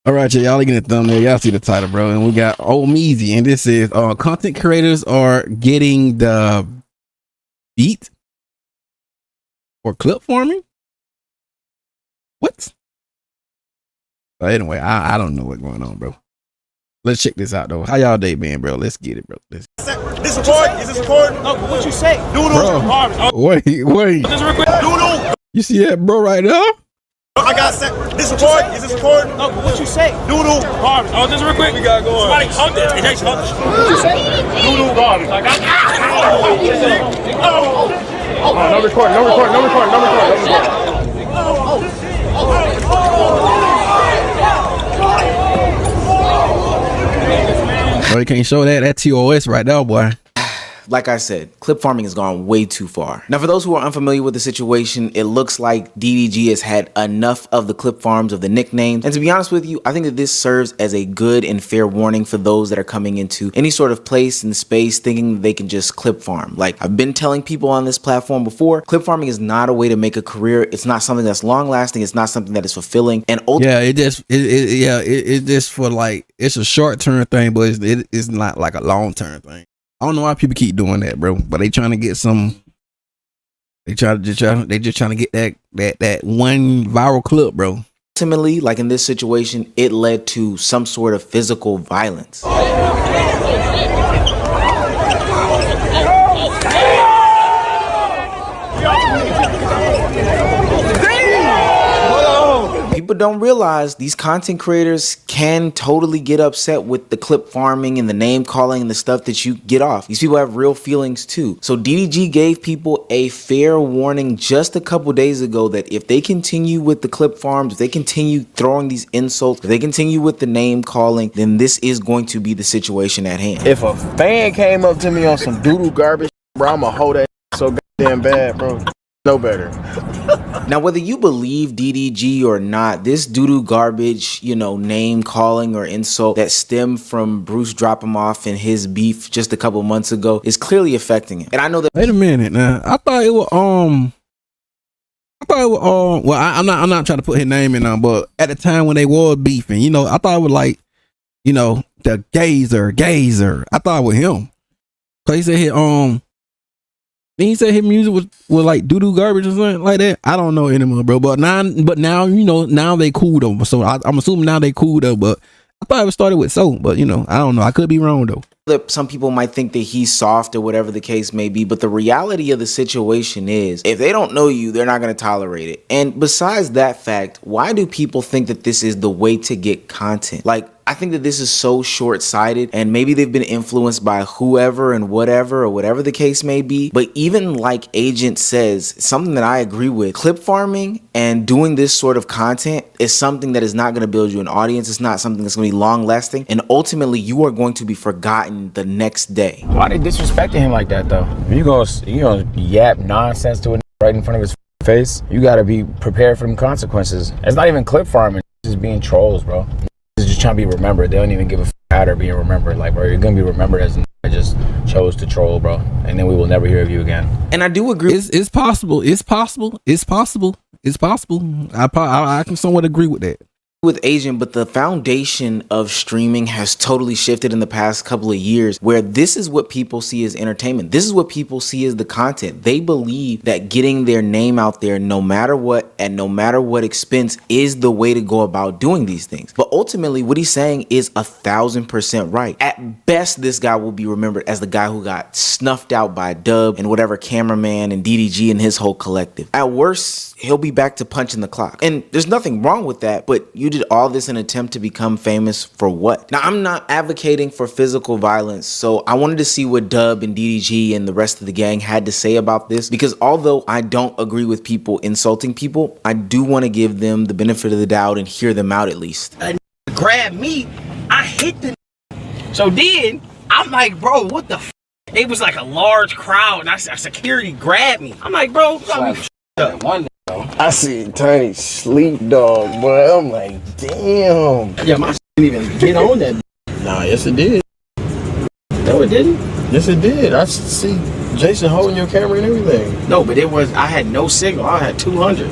All right, y'all looking at the thumbnail. Y'all see the title, bro. And we got Old Meezy, and this is content creators are getting the beat for clip farming. What? Anyway, I don't know what's going on, bro. Let's check this out, though. How y'all day been, bro? Let's get it, bro. This recording? Is this recording? No, what you say? Doodle. Wait. Just real quick. Doodle. You see that, bro, right now? I got set. This recording? Is this recording? No, what you say? Doodle. Garbage. Oh, just real quick. We gotta go on. Somebody hugged it. They hugged it. What you say? Doodle garbage. Like No recording. Bro, you can't show that TOS right now, boy. Like I said, clip farming has gone way too far. Now, for those who are unfamiliar with the situation, it looks like DDG has had enough of the clip farms of the nicknames. And to be honest with you, I think that this serves as a good and fair warning for those that are coming into any sort of place and space thinking that they can just clip farm. Like I've been telling people on this platform before, clip farming is not a way to make a career. It's not something that's long lasting. It's not something that is fulfilling. And it's just for like, it's a short term thing, but it's not like a long term thing. I don't know why people keep doing that, bro. But they trying to get some. They just trying to get that one viral clip, bro. Ultimately, like in this situation, it led to some sort of physical violence. People don't realize these content creators can totally get upset with the clip farming and the name calling and the stuff that you get off. These people have real feelings too. So DDG gave people a fair warning just a couple days ago that if they continue with the clip farms, if they continue throwing these insults, if they continue with the name calling, then this is going to be the situation at hand. If a fan came up to me on some doodle garbage, bro, I'ma hold that so goddamn bad, bro. No better. Now, whether you believe DDG or not, this doo-doo garbage, name calling or insult that stemmed from Bruce dropping him off in his beef just a couple months ago is clearly affecting it. And I know that. Wait a minute now. I thought it was well, I'm not trying to put his name in there, but at the time when they was beefing, I thought it was like, the Gazer. I thought it was him. So he said he said his music was like doo-doo garbage or something like that. I don't know anymore, bro. But now now they cool though. So I'm assuming now they cool though. But I thought it started with soap. But I don't know. I could be wrong though. Some people might think that he's soft or whatever the case may be, but the reality of the situation is if they don't know you, they're not going to tolerate it. And besides that fact, why do people think that this is the way to get content? Like, I think that this is so short-sighted, and maybe they've been influenced by whoever and whatever or whatever the case may be. But even like Agent says, something that I agree with, clip farming and doing this sort of content is something that is not going to build you an audience. It's not something that's going to be long-lasting, and ultimately you are going to be forgotten the next day. Why they disrespecting him like that though? You gonna yap nonsense to a right in front of his face? You gotta be prepared for them consequences. It's not even clip farming. It's just being trolls, bro. It's just trying to be remembered. They don't even give a out or being remembered. Like, bro, you're gonna be remembered as I just chose to troll, bro, and then we will never hear of you again. And I do agree. It's possible. I can somewhat agree with that. With Agent, but the foundation of streaming has totally shifted in the past couple of years, where this is what people see as entertainment. This is what people see as the content. They believe that getting their name out there no matter what and no matter what expense is the way to go about doing these things. But ultimately what he's saying is 1,000% right. At best, this guy will be remembered as the guy who got snuffed out by Dub and whatever cameraman and DDG and his whole collective. At worst, he'll be back to punching the clock. And there's nothing wrong with that, but you did all this in an attempt to become famous for what? Now, I'm not advocating for physical violence, so I wanted to see what Dub and DDG and the rest of the gang had to say about this, because although I don't agree with people insulting people, I do want to give them the benefit of the doubt and hear them out at least. Grab me, I hit the. So then I'm like, bro, what the f? It was like a large crowd, and security grabbed me. I'm like, bro, I see Tiny sleep dog, boy. I'm like, damn. yeah, my didn't even get on that. Nah, yes it did. No, it didn't. Yes it did. I see Jason holding your camera and everything. No, but I had no signal. I had 200.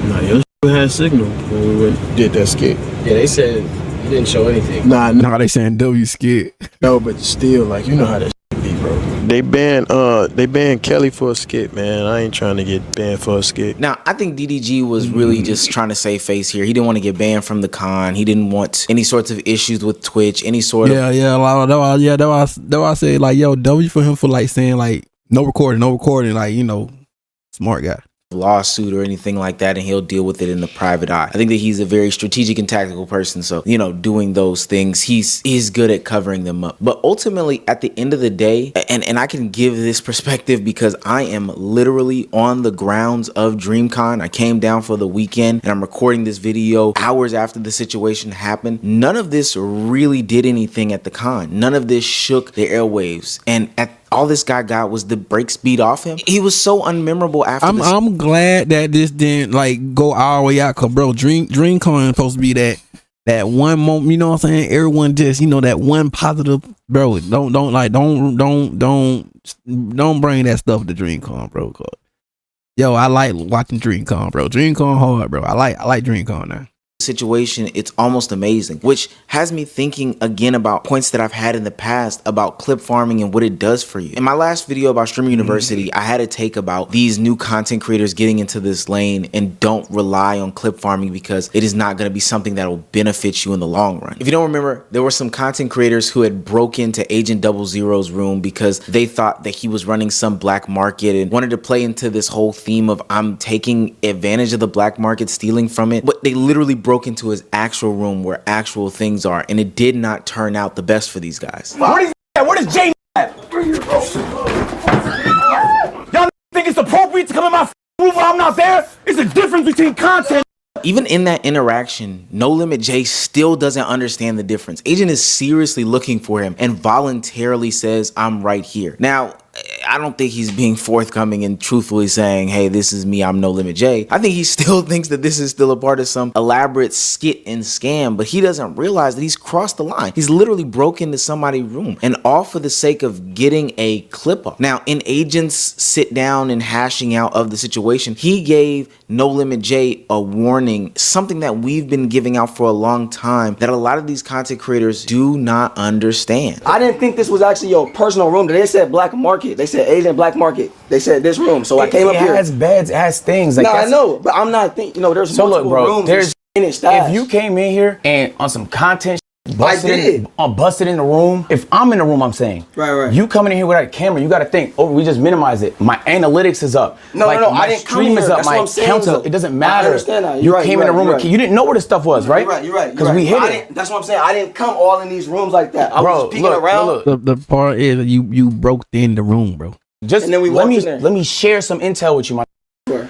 Nah, your had signal when we did that skit. Yeah, they said He didn't show anything. Nah, Now they saying W skit. no, but still, like, you know how that be, bro. They banned Kelly for a skit, man. I ain't trying to get banned for a skit. Now, I think DDG was really just trying to save face here. He didn't want to get banned from the con. He didn't want any sorts of issues with Twitch, any sort of... That's why I said, like, yo, W for him for, like, saying, like, no recording, like, you know, smart guy. lawsuit or anything like that, and he'll deal with it in the private eye. I think that he's a very strategic and tactical person, so you know, doing those things, he's good at covering them up. But ultimately, at the end of the day, and I can give this perspective because I am literally on the grounds of DreamCon. I came down for the weekend and I'm recording this video hours after the situation happened. None of this really did anything at the con. None of this shook the airwaves, and all this guy got was the brakes beat off him. He was so unmemorable after I'm glad that this didn't like go all the way out, cause bro, DreamCon is supposed to be that one moment, you know what I'm saying? Everyone just, you know, that one positive, bro. Don't bring that stuff to DreamCon, bro. Yo, I like watching DreamCon, bro. DreamCon hard, bro. I like DreamCon now. Situation, it's almost amazing, which has me thinking again about points that I've had in the past about clip farming and what it does for you. In my last video about Streamer University, I had a take about these new content creators getting into this lane and don't rely on clip farming because it is not going to be something that will benefit you in the long run. If you don't remember, there were some content creators who had broke into Agent 00's room because they thought that he was running some black market and wanted to play into this whole theme of I'm taking advantage of the black market, stealing from it. But they literally broke into his actual room where actual things are, and it did not turn out the best for these guys. Where is Jay at? Y'all think it's appropriate to come in my room while I'm not there? It's a difference between content. Even in that interaction, No Limit Jay still doesn't understand the difference. Agent is seriously looking for him and voluntarily says, I'm right here. Now, I don't think he's being forthcoming and truthfully saying, hey, this is me, I'm No Limit Jay. I think he still thinks that this is still a part of some elaborate skit and scam, but he doesn't realize that he's crossed the line. He's literally broke into somebody's room, and all for the sake of getting a clip up. Now, in Agent's sit down and hashing out of the situation, he gave No Limit Jay a warning, something that we've been giving out for a long time that a lot of these content creators do not understand. I didn't think this was actually your personal room. They said black market. They said Asian black market. They said this room. So I came up here. It has beds, it has things. Like no, I know, but I'm not thinking. You know, there's so multiple look, bro, rooms. there's in it stash. if you came in here and on some content, busted in the room. If I'm in the room, I'm saying, right. You coming in here without a camera, you got to think. Oh, we just minimize it. My analytics is up. No, like, no, my I didn't come stream here. is up. That's my what I'm saying, counts though. it doesn't matter. I understand that. You came in the room. You didn't know where this stuff was, right? You're right. Because we hit it. That's what I'm saying. I didn't come all in these rooms like that. I was peeking look, around. Look. The part is you broke in the room, bro. Just and then we let in me share some intel with you, my. Sure.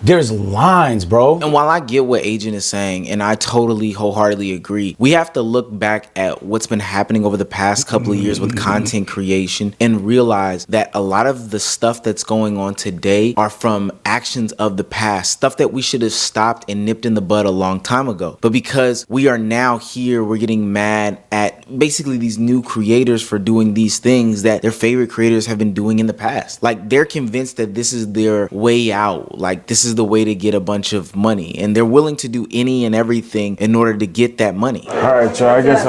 There's lines, bro. And while I get what Agent is saying, and I totally wholeheartedly agree, we have to look back at what's been happening over the past couple of years with content creation and realize that a lot of the stuff that's going on today are from actions of the past, stuff that we should have stopped and nipped in the bud a long time ago. But because we are now here, we're getting mad at basically these new creators for doing these things that their favorite creators have been doing in the past. Like, they're convinced that this is their way out. Like, this is the way to get a bunch of money, and they're willing to do any and everything in order to get that money. All right, y'all. I guess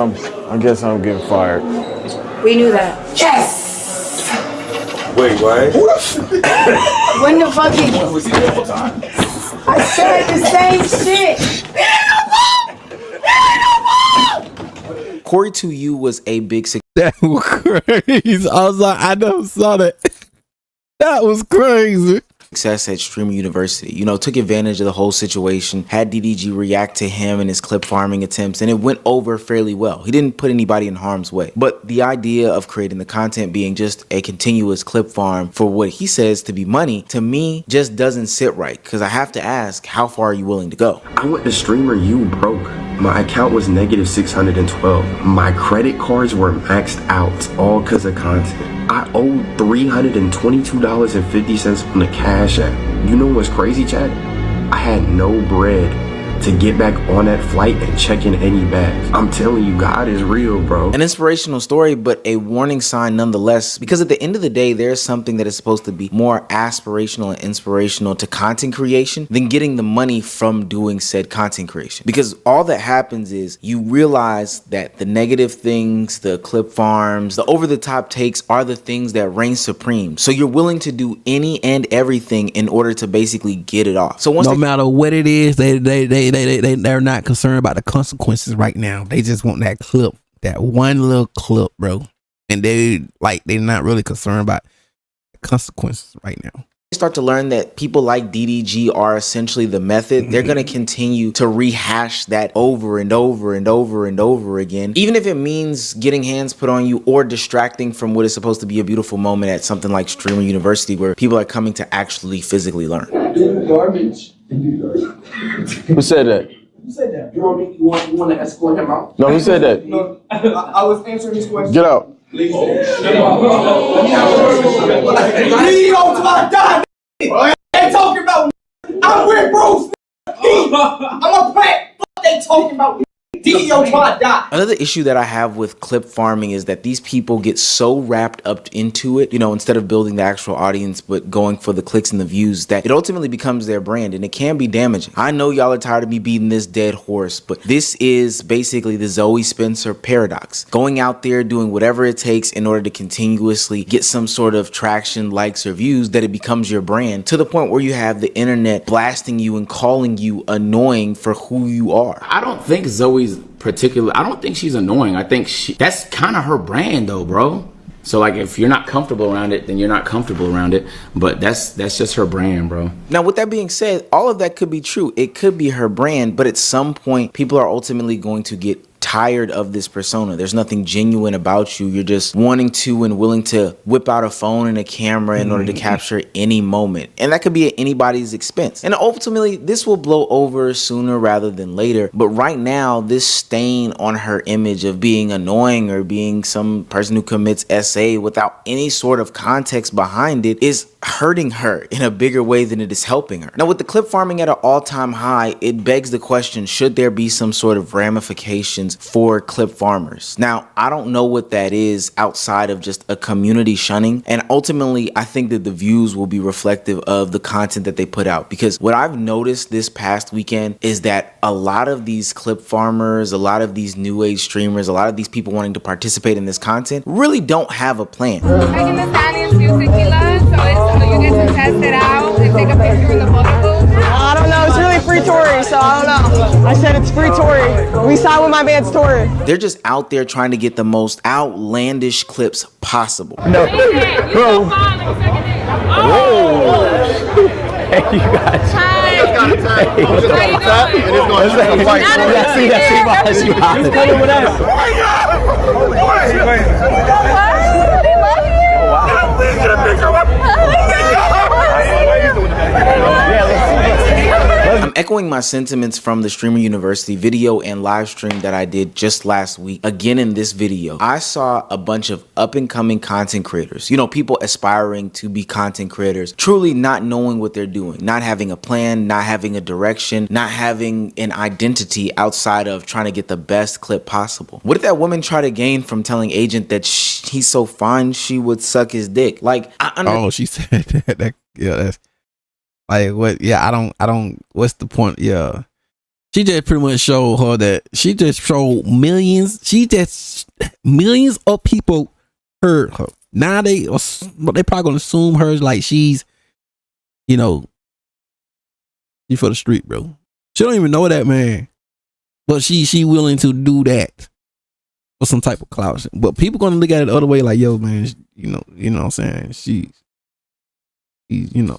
I'm getting fired. We knew that. Yes. Wait, what? When the fuck did you? Was he the whole time? I said the same shit. Corey 2U was a big success. That was crazy. I was like, I never saw that. That was crazy. Success at Streamer University, you know, took advantage of the whole situation, had DDG react to him and his clip farming attempts, and it went over fairly well. He didn't put anybody in harm's way. But the idea of creating the content being just a continuous clip farm for what he says to be money, to me, just doesn't sit right. Because I have to ask, how far are you willing to go? I went to Streamer U broke. My account was negative 612. My credit cards were maxed out, all because of content. I owed $322.50 on the Cash App. You know what's crazy, Chad? I had no bread to get back on that flight and check in any bags. I'm telling you, God is real, bro. An inspirational story, but a warning sign nonetheless, because at the end of the day, there's something that is supposed to be more aspirational and inspirational to content creation than getting the money from doing said content creation. Because all that happens is you realize that the negative things, the clip farms, the over-the-top takes are the things that reign supreme. So you're willing to do any and everything in order to basically get it off. So once no matter what it is, they're not concerned about the consequences right now. They just want that clip, that one little clip, bro. And they're not really concerned about the consequences right now. Start to learn that people like DDG are essentially the method, they're going to continue to rehash that over and over and over and over again, even if it means getting hands put on you or distracting from what is supposed to be a beautiful moment at something like Streamer University, where people are coming to actually physically learn. Garbage. Who said that? You said that. You want to escort him out? No, who said that? No, I was answering this question. Get out. Leave on my dime. They talking about. I'm with Bruce. I'm a plant. Fuck they talking about. DEO trying to die. Another issue that I have with clip farming is that these people get so wrapped up into it, you know, instead of building the actual audience, but going for the clicks and the views, that it ultimately becomes their brand, and it can be damaging. I know y'all are tired of me beating this dead horse, but this is basically the Zoe Spencer paradox. Going out there doing whatever it takes in order to continuously get some sort of traction, likes, or views, that it becomes your brand, to the point where you have the internet blasting you and calling you annoying for who you are. I don't think Zoe's I don't think she's annoying. I think that's kind of her brand though, bro. So like, if you're not comfortable around it, then you're not comfortable around it. But that's just her brand, bro. Now, with that being said, all of that could be true. It could be her brand, but at some point, people are ultimately going to get tired of this persona. There's nothing genuine about you. You're just wanting to and willing to whip out a phone and a camera in order to capture any moment. And that could be at anybody's expense. And ultimately, this will blow over sooner rather than later. But right now, this stain on her image of being annoying or being some person who commits SA without any sort of context behind it is hurting her in a bigger way than it is helping her. Now, with the clip farming at an all-time high, it begs the question, should there be some sort of ramifications for clip farmers? Now, I don't know what that is outside of just a community shunning. And ultimately, I think that the views will be reflective of the content that they put out. Because what I've noticed this past weekend is that a lot of these clip farmers, a lot of these new age streamers, a lot of these people wanting to participate in this content really don't have a plan. Megan Thee Stallion's new tequila, so you get to test it out and take a picture in the photo booth. I don't know. It's really free Tory, so I don't know. I said it's free Tory. We signed with my man's Tory. They're just out there trying to get the most outlandish clips possible. No, bro. Whoa. Hey, you guys. Hi. How you doing? And it's going to fight. Yeah, see that. He's coming with us. I'm echoing my sentiments from the Streamer University video and live stream that I did just last week. Again, in this video, I saw a bunch of up-and-coming content creators, you know, people aspiring to be content creators, truly not knowing what they're doing, not having a plan, not having a direction, not having an identity outside of trying to get the best clip possible. What did that woman try to gain from telling Agent that he's so fine she would suck his dick? Like, oh, she said that. Yeah, that's like what? Yeah, I don't. What's the point? Yeah, she just pretty much showed her that she just showed millions. Millions of people heard her. Now they probably gonna assume her like she's, you know, she for the street, bro. She don't even know that man, but she willing to do that for some type of clout. But people gonna look at it the other way, like, yo, man, you know what I'm saying? She's, you know.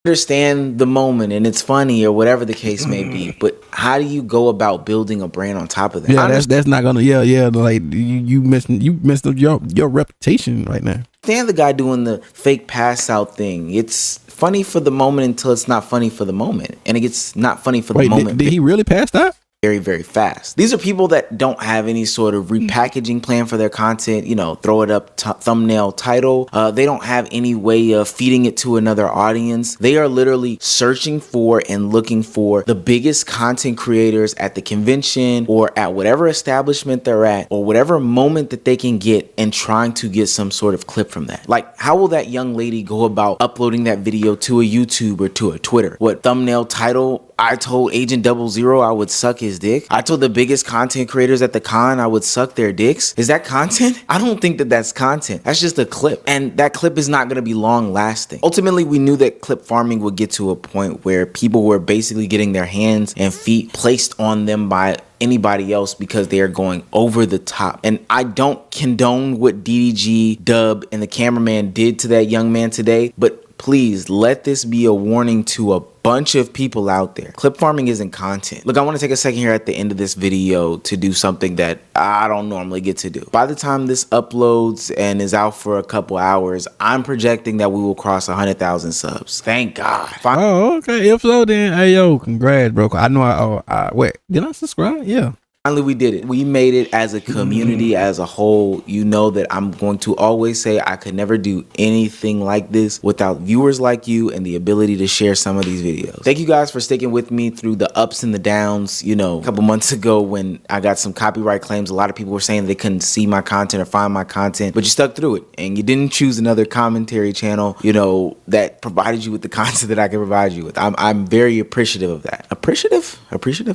Understand the moment and it's funny or whatever the case may be, but how do you go about building a brand on top of that? Yeah, that's not gonna. Yeah. Like you messed up your reputation right now. Stand the guy doing the fake pass out thing. It's funny for the moment until it's not funny for the moment, and it gets not funny for the moment. Did he really pass out? very, very fast. These are people that don't have any sort of repackaging plan for their content, you know, throw it up thumbnail title. They don't have any way of feeding it to another audience. They are literally searching for and looking for the biggest content creators at the convention or at whatever establishment they're at or whatever moment that they can get and trying to get some sort of clip from that. Like, how will that young lady go about uploading that video to a YouTube or to a Twitter? What thumbnail title? I told Agent 00 I would suck his dick. I told the biggest content creators at the con I would suck their dicks. Is that content? I don't think that that's content. That's just a clip. And that clip is not going to be long lasting. Ultimately, we knew that clip farming would get to a point where people were basically getting their hands and feet placed on them by anybody else because they are going over the top. And I don't condone what DDG, Dub, and the cameraman did to that young man today, but please let this be a warning to a bunch of people out there. Clip farming isn't content. Look, I want to take a second here at the end of this video to do something that I don't normally get to do. By the time this uploads and is out for a couple hours, I'm projecting that we will cross 100,000 subs. Thank God. Oh, okay. If so, then hey yo, congrats, bro. I know wait, did I subscribe? Yeah. Finally, we did it. We made it as a community, as a whole. You know that I'm going to always say I could never do anything like this without viewers like you and the ability to share some of these videos. Thank you guys for sticking with me through the ups and the downs. You know, a couple months ago when I got some copyright claims, a lot of people were saying they couldn't see my content or find my content, but you stuck through it and you didn't choose another commentary channel, you know, that provided you with the content that I can provide you with. I'm very appreciative of that. Appreciative.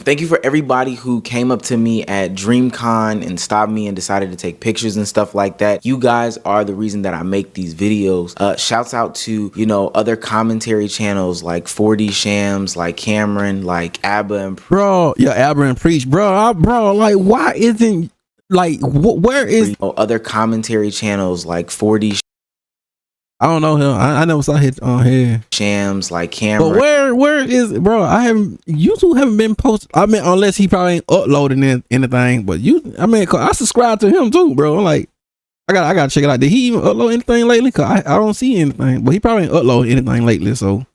Thank you for everybody who came up to me at DreamCon and stopped me and decided to take pictures and stuff like that. You guys are the reason that I make these videos. Shouts out to, you know, other commentary channels like 4D Shams, like Cameron, like Abba and bro. Yeah, Abba and Preach, bro. Bro, like, why isn't like where is other commentary channels like 4D? I don't know him. I never saw his on here. Shams, like Cameron. But where is it, bro? YouTube haven't been posted. I mean, unless he probably ain't uploading anything. But I subscribe to him too, bro. Like, I gotta check it out. Did he even upload anything lately? Cause I don't see anything. But he probably ain't uploaded anything lately. So.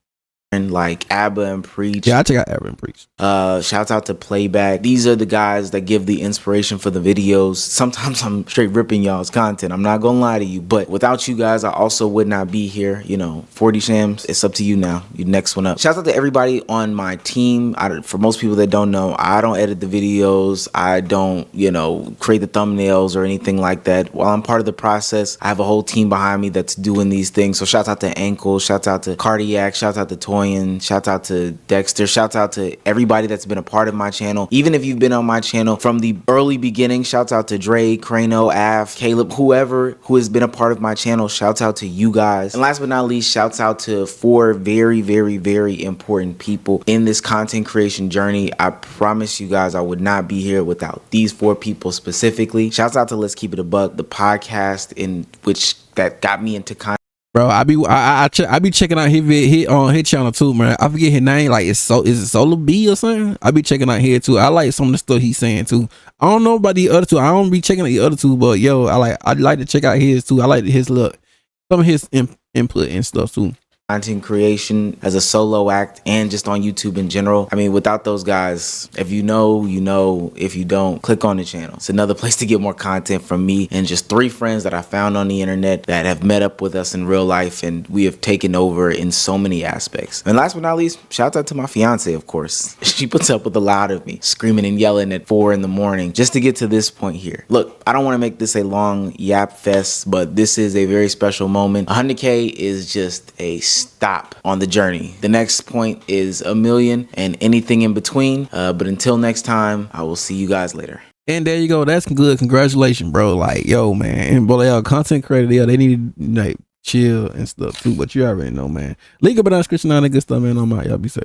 Like Abba and Preach. Yeah, I check out Abba and Preach. Shouts out to Playback. These are the guys that give the inspiration for the videos. Sometimes I'm straight ripping y'all's content. I'm not gonna lie to you, but without you guys, I also would not be here. You know, 4D Shams, it's up to you now. You next one up. Shouts out to everybody on my team. For most people that don't know, I don't edit the videos. I don't, you know, create the thumbnails or anything like that. While I'm part of the process, I have a whole team behind me that's doing these things. So shouts out to Ankle, shouts out to Cardiac, shouts out to Toy. Shouts out to Dexter, shouts out to everybody that's been a part of my channel. Even if you've been on my channel from the early beginning, shouts out to Dre, Crano, Af, Caleb, whoever who has been a part of my channel, shouts out to you guys. And last but not least, shouts out to 4 very, very, very important people in this content creation journey. I promise you guys I would not be here without these 4 people specifically. Shouts out to Let's Keep It a Buck, the podcast in which that got me into content. Bro, I be checking out his channel too, man. I forget his name. Like, is it Solar B or something? I be checking out here too. I like some of the stuff he's saying too. I don't know about the other two. I don't be checking out the other two, but yo, I'd like to check out his too. I like his look, some of his input and stuff too. Content creation as a solo act and just on YouTube in general. I mean, without those guys, if you know, you know. If you don't, click on the channel. It's another place to get more content from me and just 3 friends that I found on the internet that have met up with us in real life, and we have taken over in so many aspects. And last but not least, shout out to my fiance, of course. She puts up with a lot of me screaming and yelling at 4 in the morning just to get to this point here. Look, I don't want to make this a long yap fest, but this is a very special moment. 100K is just a stop on the journey. The next point is 1 million and anything in between. But until next time, I will see you guys later. And there you go. That's good. Congratulations, bro. Like, yo, man. And boy, content creator, yeah, they need to like chill and stuff too. But you already know, man. Link up in the description, all that good stuff, man. On my, y'all be safe.